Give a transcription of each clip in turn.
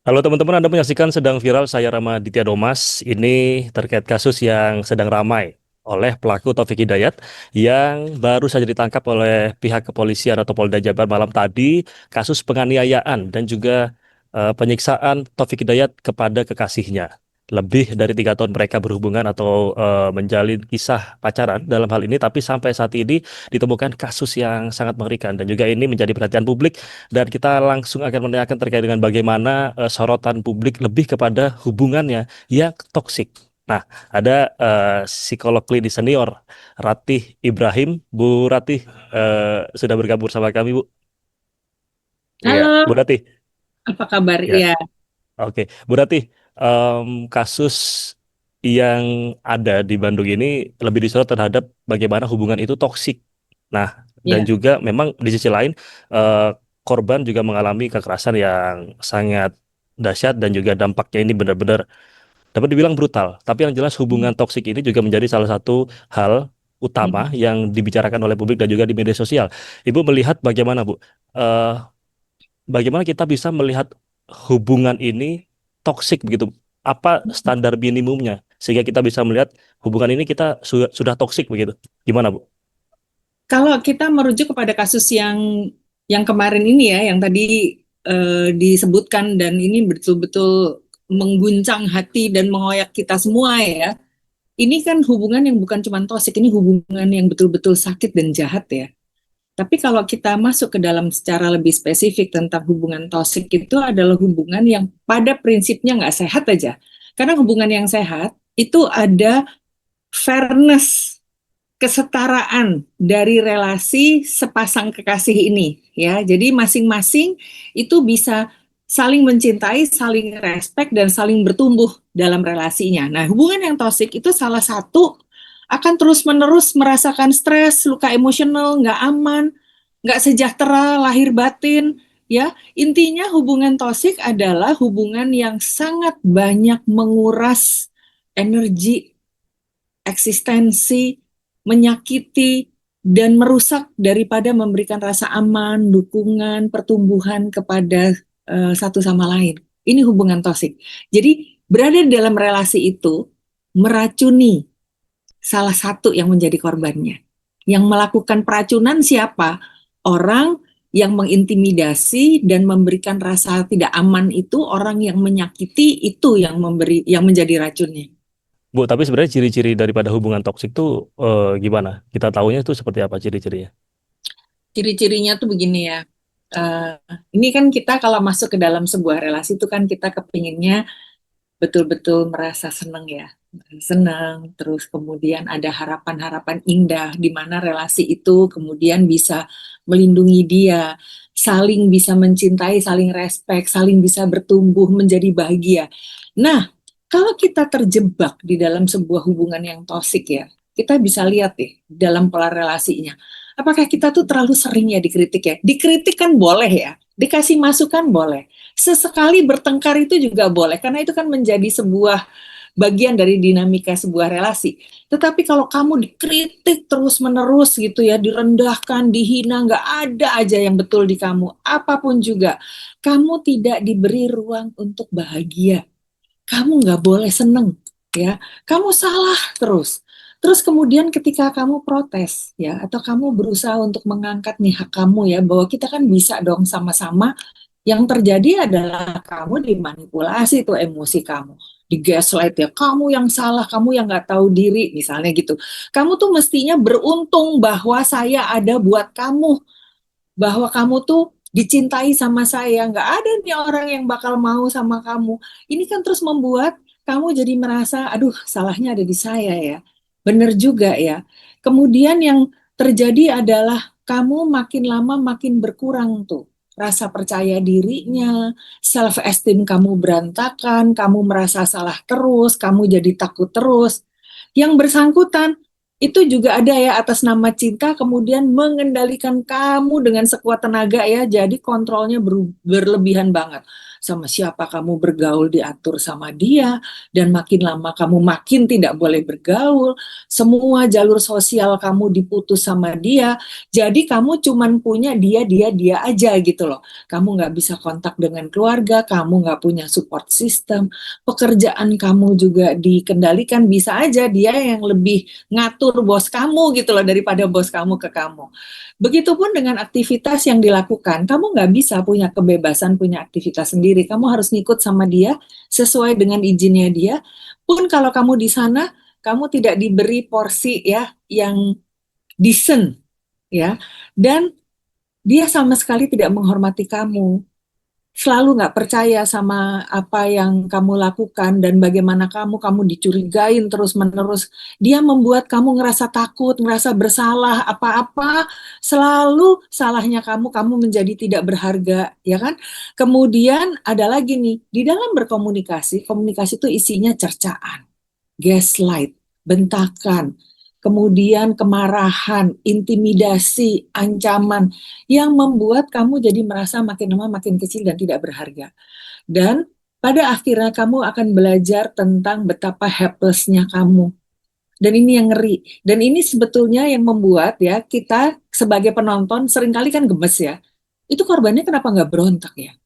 Halo teman-teman, Anda menyaksikan sedang viral saya Ramaditya Domas. Ini terkait kasus yang sedang ramai oleh pelaku Taufik Hidayat yang baru saja ditangkap oleh pihak kepolisian atau Polda Jabar malam tadi, kasus penganiayaan dan juga penyiksaan Taufik Hidayat kepada kekasihnya. Lebih dari 3 tahun mereka berhubungan atau menjalin kisah pacaran dalam hal ini, tapi sampai saat ini ditemukan kasus yang sangat mengerikan dan juga ini menjadi perhatian publik dan kita langsung akan menanyakan terkait dengan bagaimana sorotan publik lebih kepada hubungannya yang toksik. Nah, ada psikolog klinis senior Ratih Ibrahim. Bu Ratih sudah bergabung sama kami, Bu. Iya, Halo, Bu Ratih. apa kabar? Ya, Ya, oke. Bu Ratih, kasus yang ada di Bandung ini lebih disorot terhadap bagaimana hubungan itu toksik. Nah, dan ya. juga memang di sisi lain eh, korban juga mengalami kekerasan yang sangat dahsyat dan juga dampaknya ini benar-benar dapat dibilang brutal. Tapi yang jelas hubungan toksik ini juga menjadi salah satu hal utama yang dibicarakan oleh publik dan juga di media sosial. Ibu melihat bagaimana, Bu? Eh, Bagaimana kita bisa melihat hubungan ini toksik begitu? Apa standar minimumnya sehingga kita bisa melihat hubungan ini kita sudah toksik begitu? Gimana, Bu? Kalau kita merujuk kepada kasus yang kemarin ini ya, yang tadi disebutkan dan ini betul-betul mengguncang hati dan mengoyak kita semua ya. Ini kan hubungan yang bukan cuma toksik, ini hubungan yang betul-betul sakit dan jahat ya. Tapi kalau kita masuk ke dalam secara lebih spesifik tentang hubungan toksik itu adalah hubungan yang pada prinsipnya nggak sehat aja. Karena hubungan yang sehat itu ada fairness, kesetaraan dari relasi sepasang kekasih ini ya. Jadi masing-masing itu bisa saling mencintai, saling respect dan saling bertumbuh dalam relasinya. Nah, hubungan yang toksik itu salah satu akan terus-menerus merasakan stres, luka emosional, nggak aman, nggak sejahtera lahir batin ya. Intinya hubungan toksik adalah hubungan yang sangat banyak menguras energi, eksistensi, menyakiti, dan merusak daripada memberikan rasa aman, dukungan, pertumbuhan kepada satu sama lain. Ini hubungan toksik. Jadi berada dalam relasi itu meracuni salah satu yang menjadi korbannya. Yang melakukan peracunan siapa? Orang yang mengintimidasi dan memberikan rasa tidak aman itu, orang yang menyakiti itu yang menjadi racunnya. Bu, tapi sebenarnya ciri-ciri daripada hubungan toksik itu gimana? Kita tahunya itu seperti apa ciri-cirinya? Ciri-cirinya tuh begini ya. Eh, ini kan kita kalau masuk ke dalam sebuah relasi itu kan kita kepinginnya betul-betul merasa senang ya. Senang, terus kemudian ada harapan-harapan indah di mana relasi itu kemudian bisa melindungi dia, saling bisa mencintai, saling respect, saling bisa bertumbuh menjadi bahagia. Nah, kalau kita terjebak di dalam sebuah hubungan yang toksik ya, kita bisa lihat deh dalam pola relasinya. Apakah kita tuh terlalu sering ya dikritik ya? Dikritik kan boleh ya, dikasih masukan boleh. Sesekali bertengkar itu juga boleh, karena itu kan menjadi sebuah bagian dari dinamika sebuah relasi. Tetapi kalau kamu dikritik terus-menerus gitu ya, direndahkan, dihina, nggak ada aja yang betul di kamu, apapun juga, kamu tidak diberi ruang untuk bahagia. Kamu nggak boleh seneng, ya. Kamu salah terus. Terus kemudian ketika kamu protes, ya, atau kamu berusaha untuk mengangkat nih hak kamu ya, bahwa kita kan bisa dong sama-sama, yang terjadi adalah kamu dimanipulasi tuh emosi kamu, digaslight ya, kamu yang salah, kamu yang nggak tahu diri, misalnya gitu. Kamu tuh mestinya beruntung bahwa saya ada buat kamu, bahwa kamu tuh dicintai sama saya, nggak ada nih orang yang bakal mau sama kamu. Ini kan terus membuat kamu jadi merasa, aduh salahnya ada di saya ya. Bener juga ya. Kemudian yang terjadi adalah kamu makin lama makin berkurang tuh rasa percaya dirinya, self esteem kamu berantakan, kamu merasa salah terus, kamu jadi takut terus. Yang bersangkutan itu juga ada ya atas nama cinta kemudian mengendalikan kamu dengan sekuat tenaga ya, jadi kontrolnya berlebihan banget. sama siapa kamu bergaul diatur sama dia, dan makin lama kamu makin tidak boleh bergaul, semua jalur sosial kamu diputus sama dia, jadi kamu cuman punya dia aja gitu loh. Kamu nggak bisa kontak dengan keluarga, kamu nggak punya support system, pekerjaan kamu juga dikendalikan, bisa aja dia yang lebih ngatur bos kamu gitu loh daripada bos kamu ke kamu. Begitupun dengan aktivitas yang dilakukan, kamu nggak bisa punya kebebasan punya aktivitas sendiri. Kamu harus ngikut sama dia sesuai dengan izinnya dia. Pun kalau kamu di sana, kamu tidak diberi porsi ya yang decent ya, dan dia sama sekali tidak menghormati kamu, selalu nggak percaya sama apa yang kamu lakukan dan bagaimana kamu dicurigain terus-menerus. Dia membuat kamu ngerasa takut, ngerasa bersalah, apa-apa selalu salahnya kamu menjadi tidak berharga, ya kan? Kemudian ada lagi nih, di dalam berkomunikasi, komunikasi itu isinya cercaan, gaslight, bentakan, kemudian kemarahan, intimidasi, ancaman, yang membuat kamu jadi merasa makin lama makin kecil dan tidak berharga. Dan pada akhirnya kamu akan belajar tentang betapa helpless-nya kamu. Dan ini yang ngeri. Dan ini sebetulnya yang membuat ya kita sebagai penonton seringkali kan gemes ya. Itu korbannya kenapa nggak berontak ya?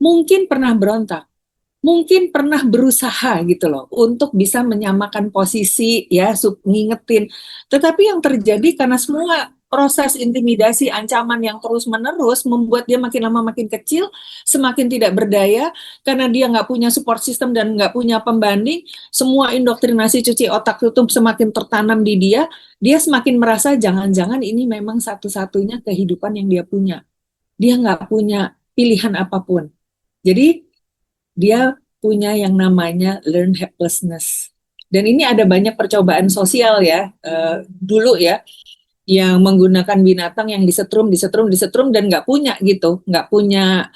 Mungkin pernah berontak, mungkin pernah berusaha gitu loh untuk bisa menyamakan posisi ya, ngingetin. Tetapi yang terjadi karena semua proses intimidasi, ancaman yang terus-menerus membuat dia makin lama makin kecil, semakin tidak berdaya, karena dia nggak punya support system dan nggak punya pembanding, semua indoktrinasi cuci otak itu semakin tertanam di dia, dia semakin merasa jangan-jangan ini memang satu-satunya kehidupan yang dia punya. Dia nggak punya pilihan apapun. Jadi dia punya yang namanya learn helplessness. Dan ini ada banyak percobaan sosial ya, dulu ya, yang menggunakan binatang yang disetrum dan nggak punya gitu, nggak punya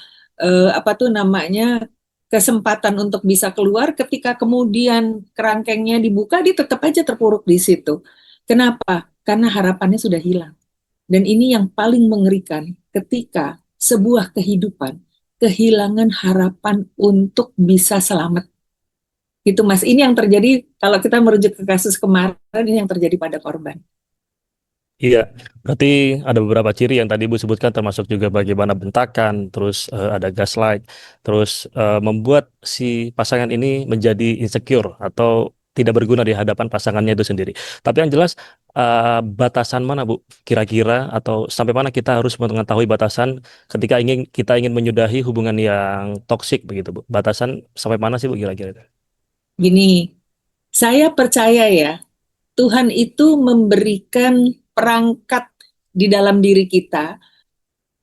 apa tuh namanya kesempatan untuk bisa keluar. Ketika kemudian kerangkengnya dibuka, dia tetap aja terpuruk di situ. Kenapa? Karena harapannya sudah hilang. Dan ini yang paling mengerikan ketika sebuah kehidupan kehilangan harapan untuk bisa selamat. Gitu Mas, ini yang terjadi kalau kita merujuk ke kasus kemarin, ini yang terjadi pada korban. Iya, berarti ada beberapa ciri yang tadi Ibu sebutkan termasuk juga bagaimana bentakan, terus ada gaslight, terus membuat si pasangan ini menjadi insecure atau tidak berguna di hadapan pasangannya itu sendiri. Tapi yang jelas batasan mana Bu kira-kira atau sampai mana kita harus mengetahui batasan ketika kita ingin menyudahi hubungan yang toksik begitu Bu. Batasan sampai mana sih Bu kira-kira? Gini, saya percaya ya, Tuhan itu memberikan perangkat di dalam diri kita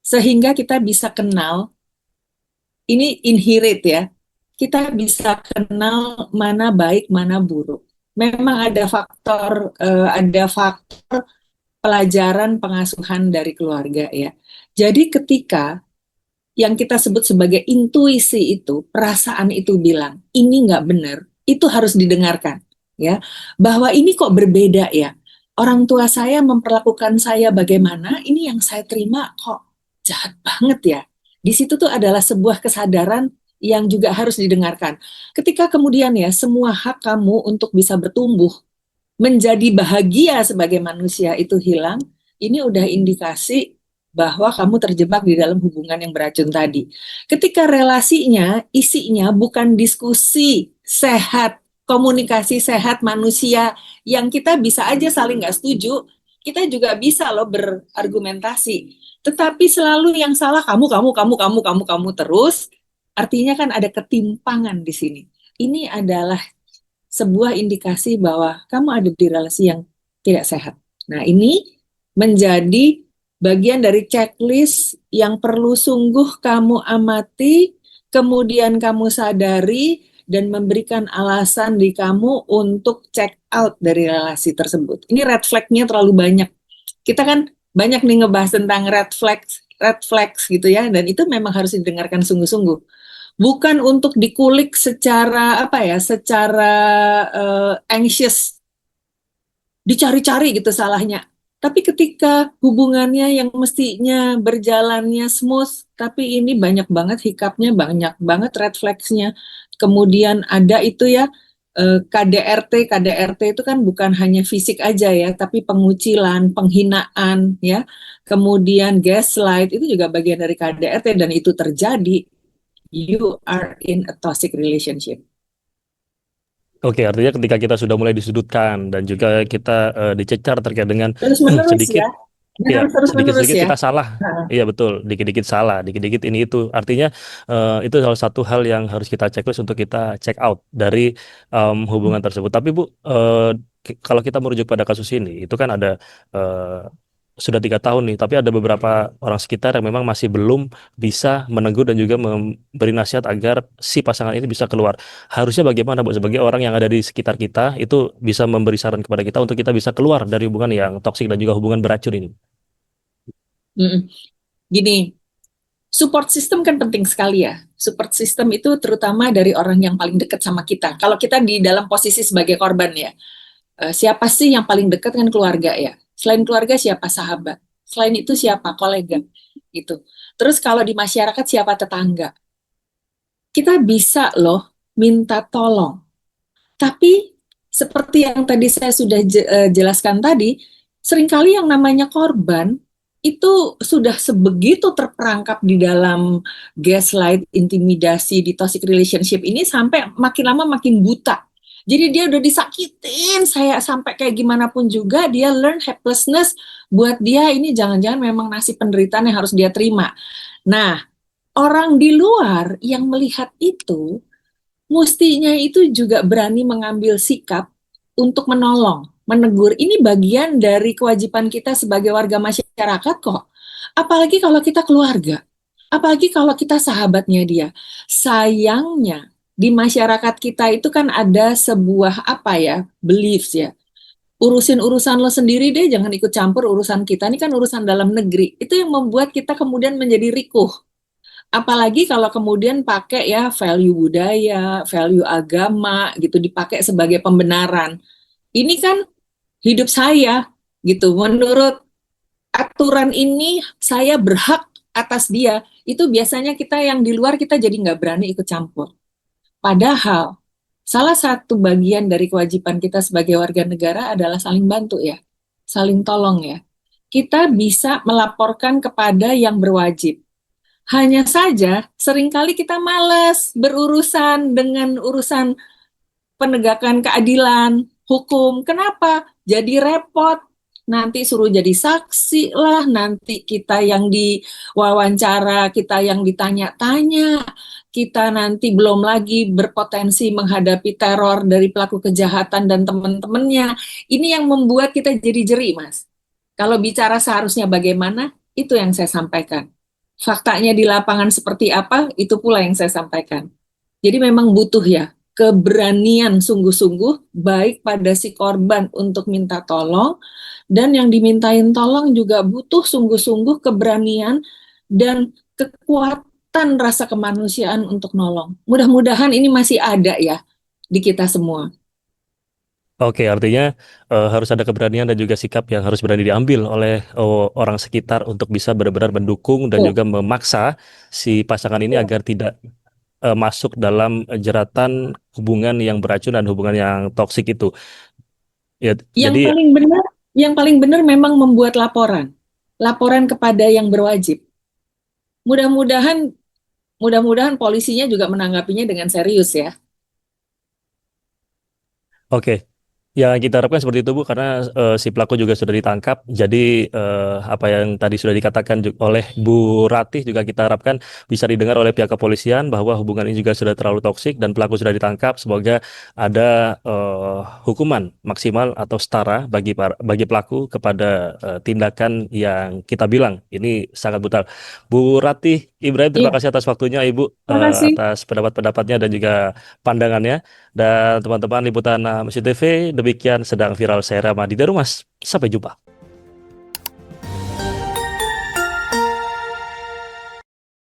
sehingga kita bisa kenal, ini inherit ya, kita bisa kenal mana baik, mana buruk. Memang ada faktor pelajaran pengasuhan dari keluarga ya. Jadi ketika yang kita sebut sebagai intuisi itu, perasaan itu bilang, ini nggak benar, itu harus didengarkan. Ya, bahwa ini kok berbeda ya. Orang tua saya memperlakukan saya bagaimana, ini yang saya terima kok jahat banget ya. Di situ tuh adalah sebuah kesadaran yang juga harus didengarkan. Ketika kemudian ya semua hak kamu untuk bisa bertumbuh, menjadi bahagia sebagai manusia itu hilang, ini udah indikasi bahwa kamu terjebak di dalam hubungan yang beracun tadi. Ketika relasinya, isinya bukan diskusi sehat, komunikasi sehat manusia, yang kita bisa aja saling nggak setuju, kita juga bisa loh berargumentasi. Tetapi selalu yang salah kamu terus, artinya kan ada ketimpangan di sini. Ini adalah sebuah indikasi bahwa kamu ada di relasi yang tidak sehat. Nah, ini menjadi bagian dari checklist yang perlu sungguh kamu amati, kemudian kamu sadari, dan memberikan alasan di kamu untuk check out dari relasi tersebut. Ini red flag-nya terlalu banyak. Kita kan banyak nih ngebahas tentang red flags gitu ya, dan itu memang harus didengarkan sungguh-sungguh, bukan untuk dikulik secara apa ya, secara anxious, dicari-cari gitu salahnya. Tapi ketika hubungannya yang mestinya berjalannya smooth, tapi ini banyak banget hiccup-nya, banyak banget red flags-nya. Kemudian ada itu ya, KDRT. KDRT itu kan bukan hanya fisik aja ya, tapi pengucilan, penghinaan ya. Kemudian gaslight itu juga bagian dari KDRT dan itu terjadi, you are in a toxic relationship. Oke, artinya ketika kita sudah mulai disudutkan dan juga kita dicecar terkait dengan Terus menerus sedikit. ya, Iya, jangan terus menerus sedikit-sedikit ya. kita salah. Nah, Iya betul, dikit-dikit salah, dikit-dikit ini itu. Artinya itu salah satu hal yang harus kita checklist untuk kita check out dari hubungan tersebut. Tapi Bu, kalau kita merujuk pada kasus ini, itu kan ada eh, sudah 3 tahun nih, tapi ada beberapa orang sekitar yang memang masih belum bisa menegur dan juga memberi nasihat agar si pasangan ini bisa keluar. Harusnya bagaimana Bu, sebagai orang yang ada di sekitar kita, itu bisa memberi saran kepada kita untuk kita bisa keluar dari hubungan yang toksik dan juga hubungan beracun ini. mm-mm. Gini, support system kan penting sekali ya. Support system itu terutama dari orang yang paling dekat sama kita. Kalau kita di dalam posisi sebagai korban ya, siapa sih yang paling dekat kan keluarga ya. Selain keluarga siapa sahabat. Selain itu siapa kolega gitu. Terus kalau di masyarakat siapa tetangga. Kita bisa loh minta tolong. Tapi seperti yang tadi saya sudah jelaskan tadi, seringkali yang namanya korban itu sudah sebegitu terperangkap di dalam gaslight, intimidasi, di toxic relationship ini sampai makin lama makin buta. Jadi dia udah disakitin, saya sampai kayak gimana pun juga dia learn helplessness, buat dia ini jangan-jangan memang nasib penderitaan yang harus dia terima. Nah, orang di luar yang melihat itu mestinya itu juga berani mengambil sikap untuk menolong, menegur. Ini bagian dari kewajiban kita sebagai warga masyarakat kok. Apalagi kalau kita keluarga, apalagi kalau kita sahabatnya dia. Sayangnya di masyarakat kita itu kan ada sebuah apa ya, beliefs ya. Urusin urusan lo sendiri deh, jangan ikut campur urusan kita. Ini kan urusan dalam negeri. Itu yang membuat kita kemudian menjadi rikuh. Apalagi kalau kemudian pakai ya value budaya, value agama gitu dipakai sebagai pembenaran. Ini kan hidup saya gitu. Menurut aturan ini saya berhak atas dia. Itu biasanya kita yang di luar kita jadi nggak berani ikut campur. Padahal salah satu bagian dari kewajiban kita sebagai warga negara adalah saling bantu ya, saling tolong ya. Kita bisa melaporkan kepada yang berwajib. Hanya saja, seringkali kita malas berurusan dengan urusan penegakan keadilan, hukum. Kenapa? Jadi repot. Nanti suruh jadi saksi lah, nanti kita yang diwawancara, kita yang ditanya-tanya, kita nanti belum lagi berpotensi menghadapi teror dari pelaku kejahatan dan teman-temannya. Ini yang membuat kita jadi jeri, Mas. Kalau bicara seharusnya bagaimana, itu yang saya sampaikan. Faktanya di lapangan seperti apa, itu pula yang saya sampaikan. Jadi memang butuh ya keberanian sungguh-sungguh baik pada si korban untuk minta tolong dan yang dimintain tolong juga butuh sungguh-sungguh keberanian dan kekuatan rasa kemanusiaan untuk nolong. Mudah-mudahan ini masih ada ya di kita semua. Oke, artinya harus ada keberanian dan juga sikap yang harus berani diambil oleh orang sekitar untuk bisa benar-benar mendukung dan Oh, juga memaksa si pasangan ini agar tidak masuk dalam jeratan hubungan yang beracun dan hubungan yang toksik itu. Ya, yang jadi paling benar, yang paling benar memang membuat laporan, laporan kepada yang berwajib. Mudah-mudahan, mudah-mudahan polisinya juga menanggapinya dengan serius ya. oke. Ya, kita harapkan seperti itu, Bu, karena si pelaku juga sudah ditangkap. Jadi, apa yang tadi sudah dikatakan oleh Bu Ratih juga kita harapkan bisa didengar oleh pihak kepolisian bahwa hubungan ini juga sudah terlalu toksik dan pelaku sudah ditangkap. Semoga ada hukuman maksimal atau setara bagi pelaku kepada tindakan yang kita bilang ini sangat brutal. Bu Ratih Ibrahim, terima Iya, kasih atas waktunya, Ibu, terima kasih. atas pendapat-pendapatnya dan juga pandangannya. Dan teman-teman liputan Mesir TV, demikian sedang viral saya Rama di Darumas. Sampai jumpa.